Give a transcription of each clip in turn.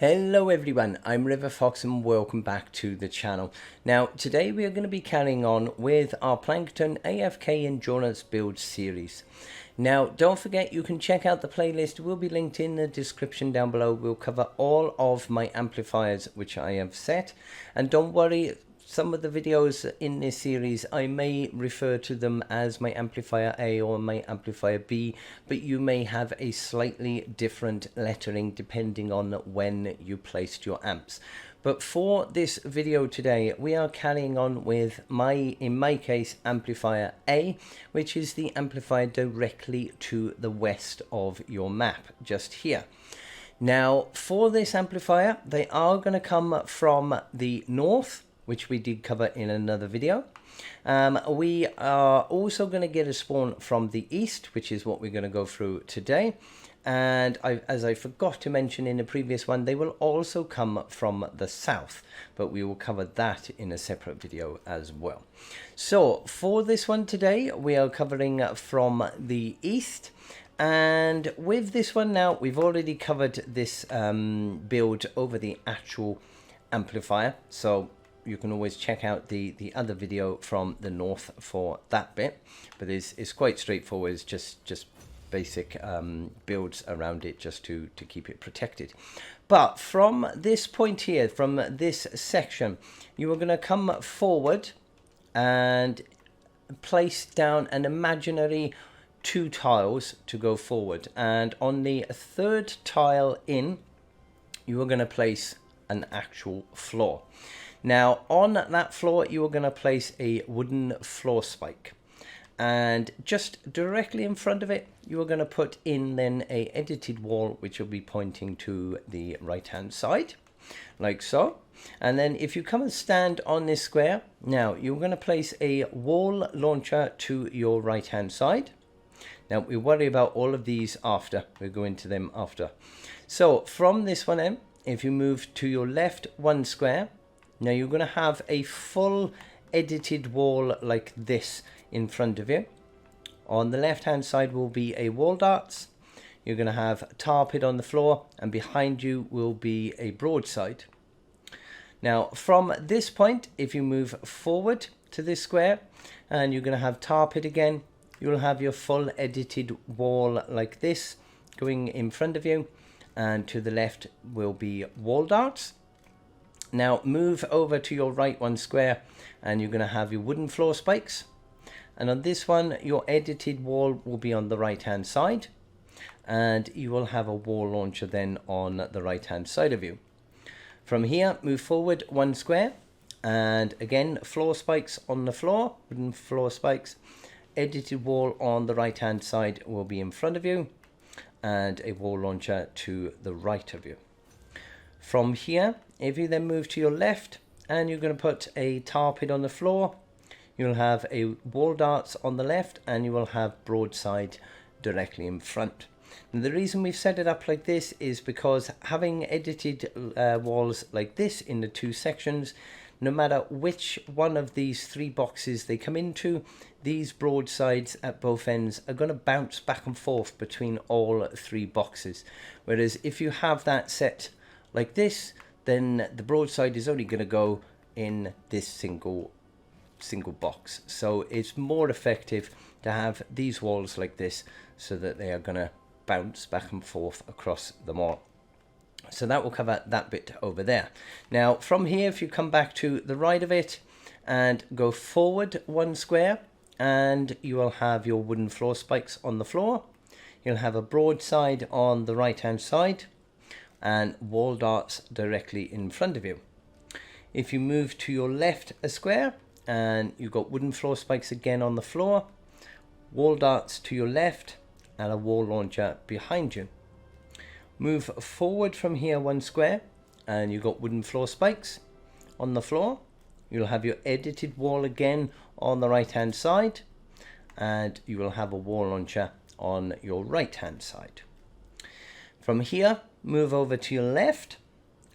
Hello everyone, I'm RiverFox and welcome back to the channel. Now today we are going to be carrying on with our Plankerton AFK Endurance build series. Now don't forget you can check out the playlist, it will be linked in the description down below. We'll cover all of my amplifiers which I have set, and don't worry, some of the videos in this series I may refer to them as my amplifier A or my amplifier B, but you may have a slightly different lettering depending on when you placed your amps. But for this video today we are carrying on with in my case amplifier A, which is the amplifier directly to the west of your map, just here. Now for this amplifier they are going to come from the north, which we did cover in another video. We are also going to get a spawn from the east, which is what we're going to go through today. And as I forgot to mention in the previous one, they will also come from the south, but we will cover that in a separate video as well. So for this one today, we are covering from the east. And with this one now, we've already covered this build over the actual amplifier. So you can always check out the other video from the north for that bit, but it's quite straightforward. It's just basic builds around it just to keep it protected. But from this point here, from this section, you are going to come forward and place down an imaginary 2 tiles to go forward, and on the 3rd tile in you are going to place an actual floor. Now on that floor you are going to place a wooden floor spike, and just directly in front of it you are going to put in then a edited wall which will be pointing to the right hand side, like so. And then if you come and stand on this square, now you're going to place a wall launcher to your right hand side. Now we worry about all of these after, we'll go into them after. So from this one in, if you move to your left 1 square, now you're going to have a full edited wall like this in front of you. On the left hand side will be a wall darts. You're going to have tar pit on the floor, and behind you will be a broadside. Now from this point, if you move forward to this square, and you're going to have tar pit again, you'll have your full edited wall like this going in front of you, and to the left will be wall darts. Now move over to your right 1 square, and you're going to have your wooden floor spikes, and on this one your edited wall will be on the right hand side, and you will have a wall launcher then on the right hand side of you. From here move forward 1 square, and again floor spikes on the floor, wooden floor spikes, edited wall on the right hand side will be in front of you, and a wall launcher to the right of you. From here, if you then move to your left and you're going to put a tar pit on the floor, you'll have a wall darts on the left, and you will have broadside directly in front. And the reason we've set it up like this is because having edited walls like this in the 2 sections, no matter which one of these 3 boxes they come into, these broadsides at both ends are going to bounce back and forth between all 3 boxes. Whereas if you have that set like this, then the broadside is only going to go in this single box. So it's more effective to have these walls like this, so that they are going to bounce back and forth across them all. So that will cover that bit over there. Now from here, if you come back to the right of it and go forward 1 square, and you will have your wooden floor spikes on the floor. You'll have a broadside on the right hand side, and wall darts directly in front of you. If you move to your left a square, and you've got wooden floor spikes again on the floor, wall darts to your left, and a wall launcher behind you. Move forward from here 1 square, and you've got wooden floor spikes on the floor. You'll have your edited wall again on the right hand side, and you will have a wall launcher on your right hand side. From here, move over to your left,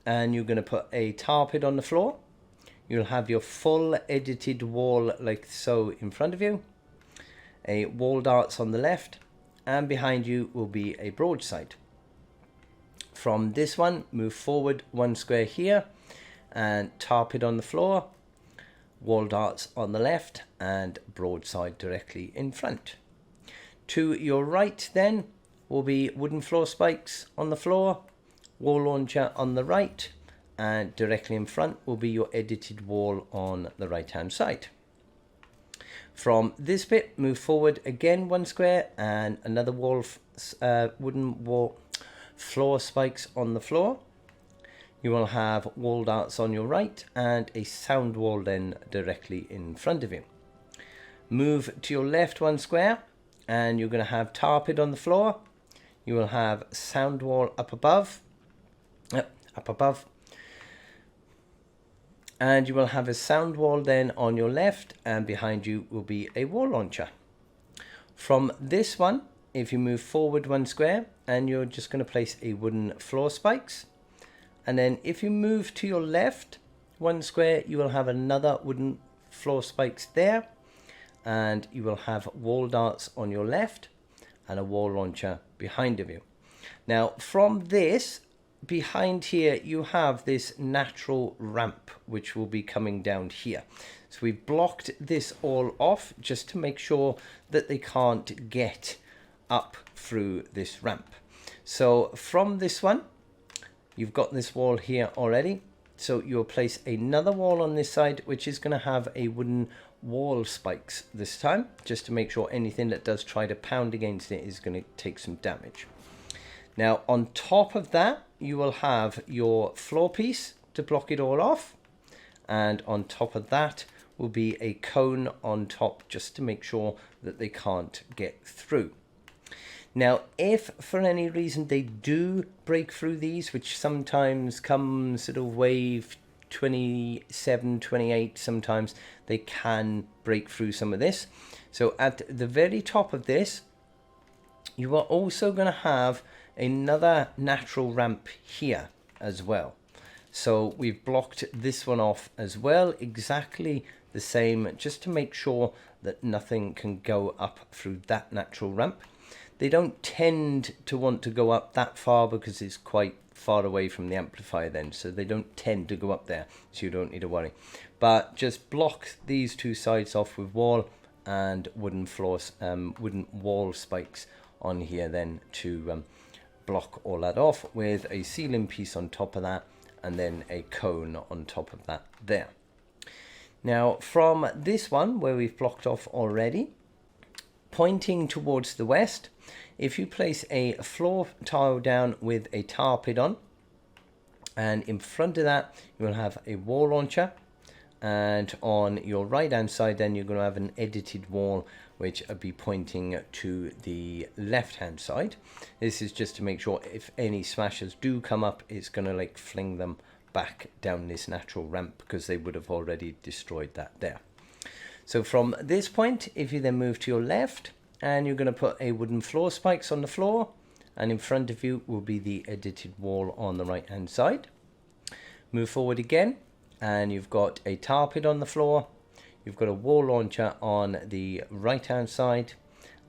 and you're going to put a tar pit on the floor. You'll have your full edited wall like so in front of you, a wall darts on the left, and behind you will be a broadside. From this one, move forward 1 square here and tarp it on the floor, wall darts on the left and broadside directly in front. To your right then will be wooden floor spikes on the floor, wall launcher on the right, and directly in front will be your edited wall on the right hand side. From this bit, move forward again 1 square and another wooden wall floor spikes on the floor. You will have wall darts on your right and a sound wall then directly in front of you. Move to your left 1 square and you're going to have tarpet on the floor. You will have sound wall up above, and you will have a sound wall then on your left, and behind you will be a wall launcher. From this one, if you move forward 1 square and you're just going to place a wooden floor spikes, and then if you move to your left 1 square, you will have another wooden floor spikes there, and you will have wall darts on your left and a wall launcher behind of you. Now from this, behind here you have this natural ramp which will be coming down here. So we've blocked this all off just to make sure that they can't get up through this ramp. So from this one, you've got this wall here already, so you'll place another wall on this side which is going to have a wooden wall spikes this time, just to make sure anything that does try to pound against it is going to take some damage. Now on top of that, you will have your floor piece to block it all off, and on top of that will be a cone on top just to make sure that they can't get through. Now if for any reason they do break through these, which sometimes comes sort of wave 27, 28, sometimes they can break through some of this. So at the very top of this, you are also going to have another natural ramp here as well. So we've blocked this one off as well, exactly the same, just to make sure that nothing can go up through that natural ramp. They don't tend to want to go up that far because it's quite far away from the amplifier then, so they don't tend to go up there, so you don't need to worry. But just block these two sides off with wall and wooden floors, wooden wall spikes on here then to block all that off, with a ceiling piece on top of that and then a cone on top of that there. Now from this one where we've blocked off already, pointing towards the west, if you place a floor tile down with a tarpet on, and in front of that you will have a wall launcher, and on your right hand side then you're going to have an edited wall which will be pointing to the left hand side. This is just to make sure if any smashers do come up, it's going to like fling them back down this natural ramp, because they would have already destroyed that there. So from this point, if you then move to your left, and you're going to put a wooden floor spikes on the floor, and in front of you will be the edited wall on the right hand side. Move forward again, and you've got a tarpet on the floor, you've got a wall launcher on the right hand side,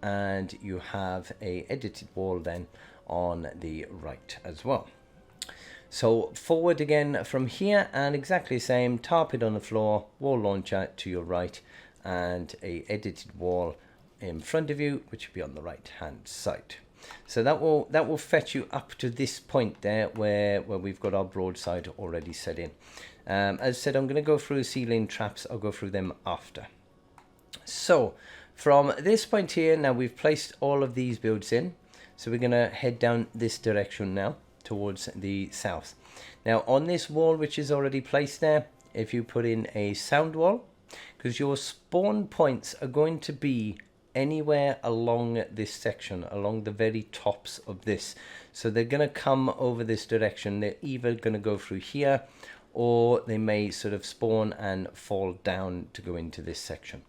and you have a edited wall then on the right as well. So forward again from here, and exactly the same, tarpet on the floor, wall launcher to your right, and a edited wall in front of you, which will be on the right hand side. So that will fetch you up to this point there where we've got our broadside already set in. As I said, I'm going to go through the ceiling traps. I'll go through them after. So from this point here, now we've placed all of these builds in, so we're going to head down this direction now towards the south. Now on this wall which is already placed there, if you put in a sound wall, because your spawn points are going to be anywhere along this section, along the very tops of this, so they're going to come over this direction. They're either going to go through here, or they may sort of spawn and fall down to go into this section.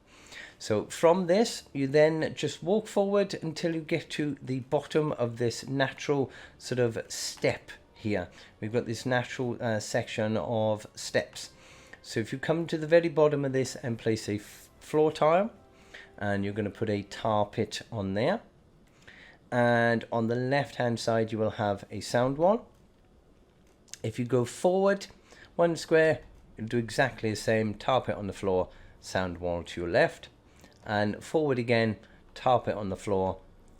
So from this, you then just walk forward until you get to the bottom of this natural sort of step here. We've got this natural section of steps. So if you come to the very bottom of this and place a floor tile, and you're going to put a tar pit on there, and on the left hand side you will have a sound wall. If you go forward 1 square, you'll do exactly the same. Tarp it on the floor, sound wall to your left, and forward again, tarp it on the floor,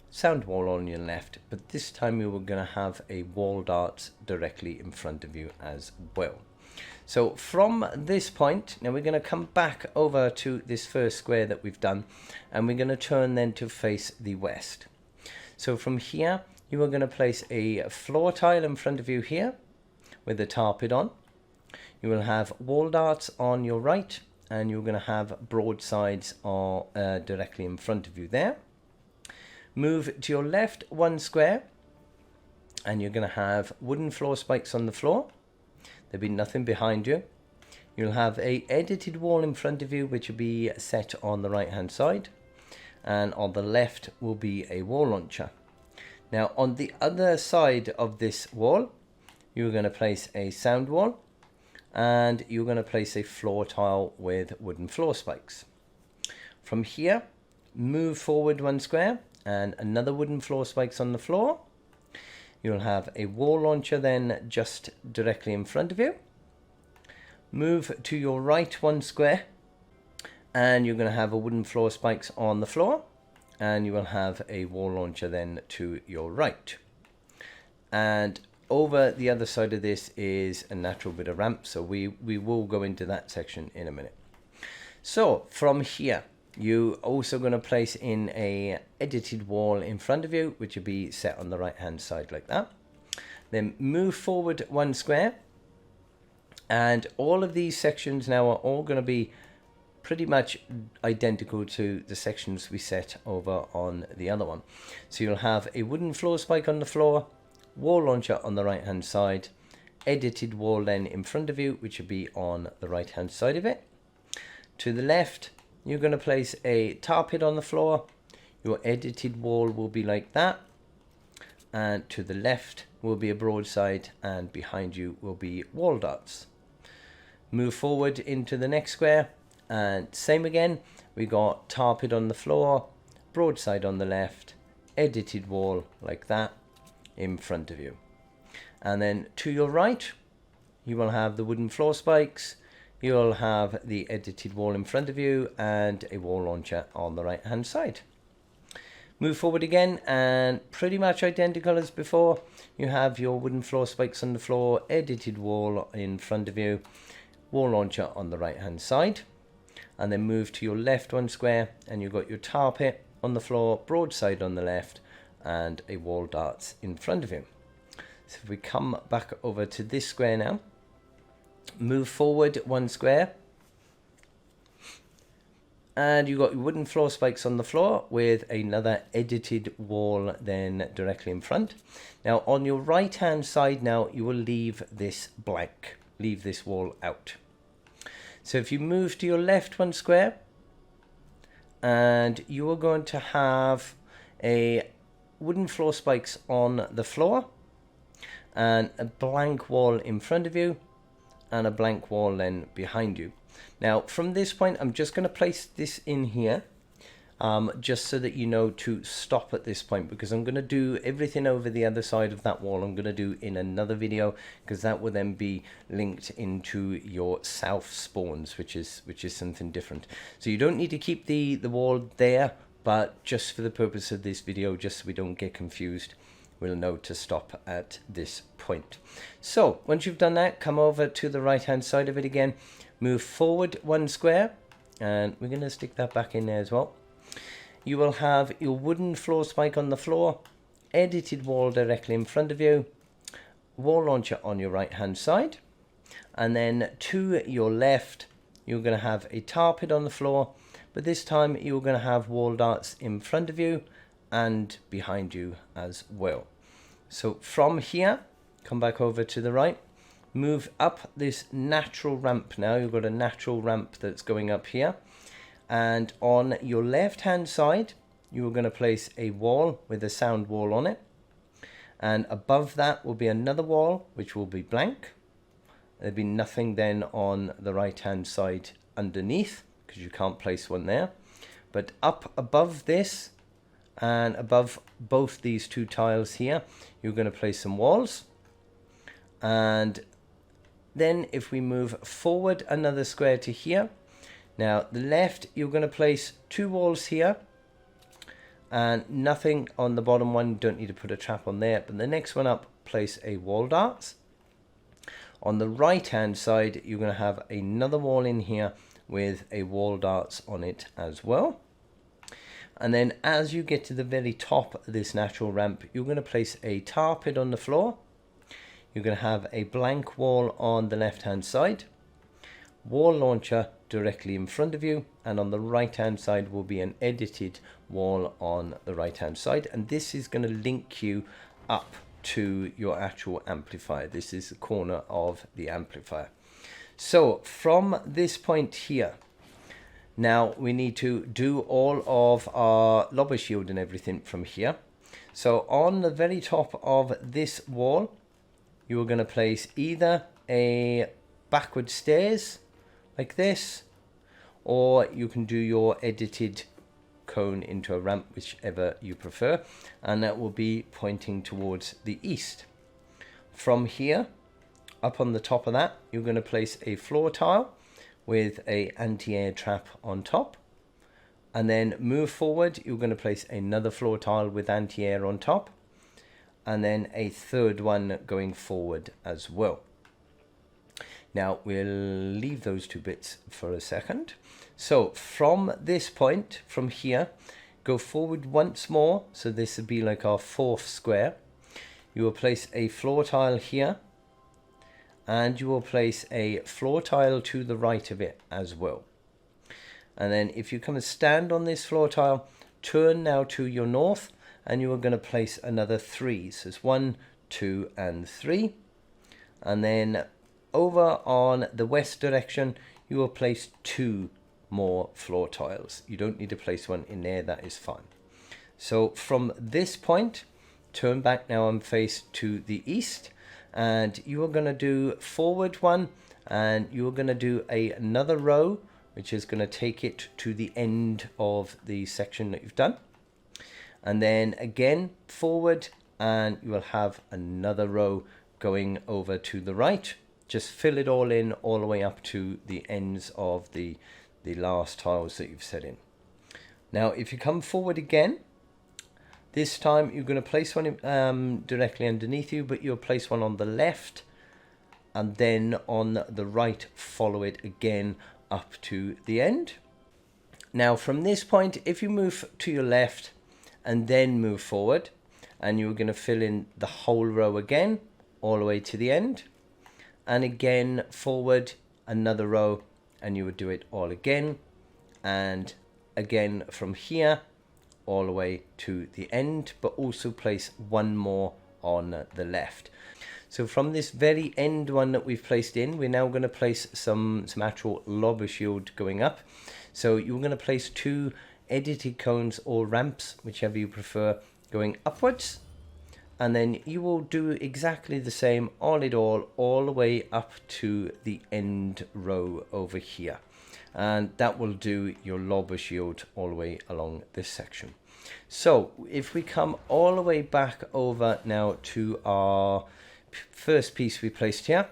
sound wall on your left, but this time you were going to have a wall dart directly in front of you as well. So from this point, now we're going to come back over to this first square that we've done, and we're going to turn then to face the west. So from here, you are going to place a floor tile in front of you here with the tarpet on. You will have wall darts on your right, and you're going to have broadsides directly in front of you there. Move to your left 1 square, and you're going to have wooden floor spikes on the floor. There'll be nothing behind you. You'll have a edited wall in front of you, which will be set on the right hand side, and on the left will be a wall launcher. Now on the other side of this wall, you're going to place a sound wall, and you're going to place a floor tile with wooden floor spikes. From here, move forward 1 square, and another wooden floor spikes on the floor. You'll have a wall launcher then just directly in front of you. Move to your right 1 square, and you're going to have a wooden floor spikes on the floor, and you will have a wall launcher then to your right. And over the other side of this is a natural bit of ramp, so we will go into that section in a minute. So from here, you also going to place in a edited wall in front of you, which will be set on the right hand side like that. Then move forward 1 square, and all of these sections now are all going to be pretty much identical to the sections we set over on the other one. So you'll have a wooden floor spike on the floor, wall launcher on the right hand side, edited wall then in front of you, which will be on the right hand side of it. To the left, you're going to place a tarpet on the floor. Your edited wall will be like that, and to the left will be a broadside, and behind you will be wall darts. Move forward into the next square, and same again. We got tarpet on the floor, broadside on the left, edited wall like that in front of you. And then to your right, you will have the wooden floor spikes. You'll have the edited wall in front of you and a wall launcher on the right hand side. Move forward again, and pretty much identical as before. You have your wooden floor spikes on the floor, edited wall in front of you, wall launcher on the right hand side. And then move to your left 1 square, and you've got your tarpet on the floor, broadside on the left, and a wall darts in front of you. So if we come back over to this square now, move forward 1 square, and you've got your wooden floor spikes on the floor with another edited wall then directly in front. Now on your right hand side now, you will leave this blank, leave this wall out. So if you move to your left 1 square, and you are going to have a wooden floor spikes on the floor, and a blank wall in front of you, and a blank wall then behind you. Now from this point, I'm just going to place this in here, just so that you know to stop at this point, because I'm going to do everything over the other side of that wall. I'm going to do in another video, because that will then be linked into your south spawns, which is something different. So you don't need to keep the wall there, but just for the purpose of this video, just so we don't get confused, we'll know to stop at this point. So once you've done that, come over to the right hand side of it again, move forward 1 square, and we're going to stick that back in there as well. You will have your wooden floor spike on the floor, edited wall directly in front of you, wall launcher on your right hand side, and then to your left you're going to have a tarpet on the floor, but this time you're going to have wall darts in front of you and behind you as well. So from here, come back over to the right, move up this natural ramp. Now you've got a natural ramp that's going up here, and on your left hand side you're going to place a wall with a sound wall on it, and above that will be another wall which will be blank. There'll be nothing then on the right hand side underneath, because you can't place one there. But up above this and above both these two tiles here, you're going to place some walls, And then if we move forward another square to here, now the left, you're going to place 2 walls here and nothing on the bottom one. Don't need to put a trap on there, but the next one up, place a wall darts. On the right hand side, you're going to have another wall in here with a wall darts on it as well. And then as you get to the very top of this natural ramp, you're going to place a tar pit on the floor. You're going to have a blank wall on the left hand side, wall launcher directly in front of you, and on the right hand side will be an edited wall on the right hand side, and this is going to link you up to your actual amplifier. This is the corner of the amplifier. So from this point here, now we need to do all of our lobber shield and everything from here. So on the very top of this wall, you are going to place either a backward stairs like this, or you can do your edited cone into a ramp, whichever you prefer, and that will be pointing towards the east. From here, up on the top of that, you're going to place a floor tile with a anti-air trap on top, and then move forward, you're going to place another floor tile with anti-air on top, and then a third one going forward as well. Now we'll leave those 2 bits for a second. So from this point, from here, go forward once more. So this would be like our 4th square. You will place a floor tile here, and you will place a floor tile to the right of it as well. And then if you come and stand on this floor tile, turn now to your north, and you are going to place another 3. So it's 1, 2, and 3. And then over on the west direction, you will place 2 more floor tiles. You don't need to place one in there, that is fine. So from this point, turn back now and face to the east, and you are going to do forward 1, and you are going to do another row, which is going to take it to the end of the section that you've done. And then again forward, and you will have another row going over to the right. Just fill it all in all the way up to the ends of the last tiles that you've set in. Now if you come forward again, this time you're going to place one directly underneath you, but you'll place one on the left, and then on the right follow it again up to the end. Now from this point, if you move to your left and then move forward, and you're going to fill in the whole row again all the way to the end, and again forward another row, and you would do it all again, and again from here all the way to the end, but also place 1 more on the left. So from this very end one that we've placed in, we're now going to place some actual lobber shield going up. So you're going to place 2 edited cones or ramps, whichever you prefer, going upwards, and then you will do exactly the same all the way up to the end row over here, and that will do your lobber shield all the way along this section. So if we come all the way back over now to our first piece we placed here,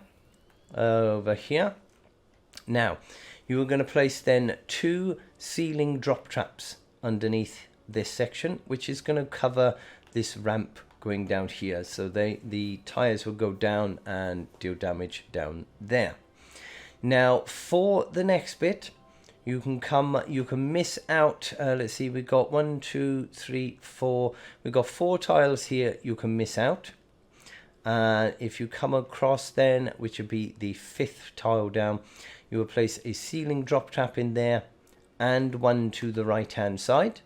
over here, now you are going to place then 2 ceiling drop traps underneath this section, which is going to cover this ramp going down here, so the tires will go down and deal damage down there. Now for the next bit, you can miss out, let's see, we've got 1, 2, 3, 4, we've got 4 tiles here you can miss out. If you come across then, which would be the 5th tile down, you will place a ceiling drop trap in there and 1 to the right hand side.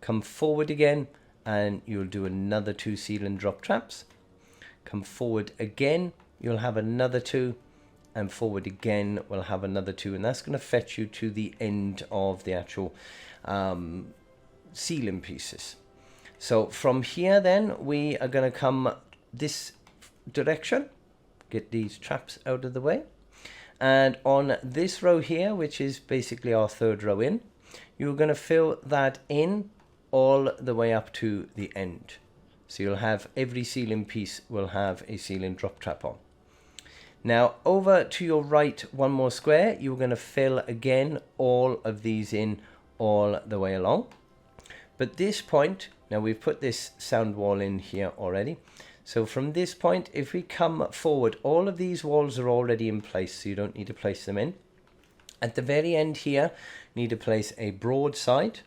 Come forward again, and you'll do another 2 ceiling drop traps. Come forward again, you'll have another 2, and forward again we'll have another 2, and that's going to fetch you to the end of the actual ceiling pieces. So from here then, we are going to come this direction, get these traps out of the way, and on this row here, which is basically our 3rd row in, you're going to fill that in all the way up to the end. So you'll have every ceiling piece will have a ceiling drop trap on. Now over to your right one more square, you're going to fill again all of these in all the way along. But this point, now we've put this sound wall in here already. So from this point, if we come forward, all of these walls are already in place, so you don't need to place them in. At the very end here, you need to place a broadside.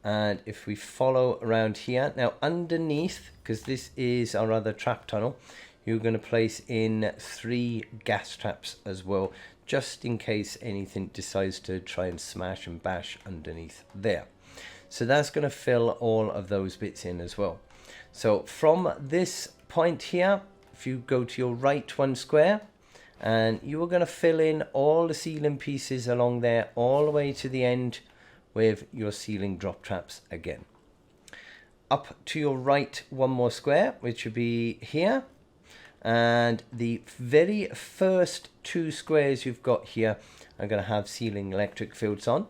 And if we follow around here, now underneath, because this is our other trap tunnel, you're going to place in 3 gas traps as well, just in case anything decides to try and smash and bash underneath there. So that's going to fill all of those bits in as well. So from this point here, if you go to your right one square, and you are going to fill in all the ceiling pieces along there all the way to the end with your ceiling drop traps again. Up to your right one more square, which would be here, and the very first 2 squares you've got here are going to have ceiling electric fields on.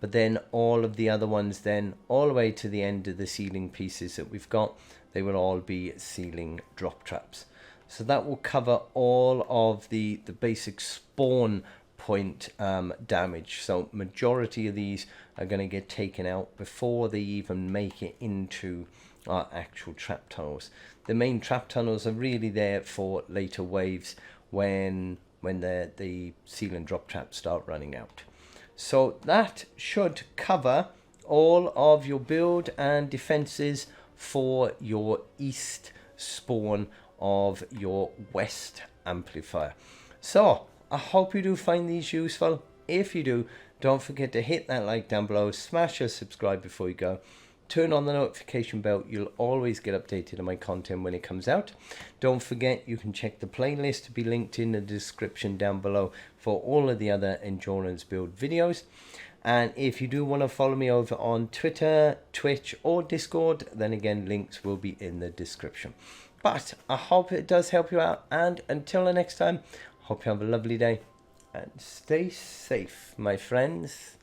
But then all of the other ones then, all the way to the end of the ceiling pieces that we've got, they will all be ceiling drop traps. So that will cover all of the basic spawn point damage. So majority of these are going to get taken out before they even make it into our actual trap tunnels. The main trap tunnels are really there for later waves when the ceiling drop traps start running out. So that should cover all of your build and defenses for your east spawn of your west amplifier. So I hope you do find these useful. If you do, don't forget to hit that like down below, smash your subscribe before you go, turn on the notification bell. You'll always get updated on my content when it comes out. Don't forget you can check the playlist to be linked in the description down below for all of the other endurance build videos. And if you do want to follow me over on Twitter, Twitch or Discord, then again links will be in the description. But I hope it does help you out, and until the next time, hope you have a lovely day and stay safe, my friends.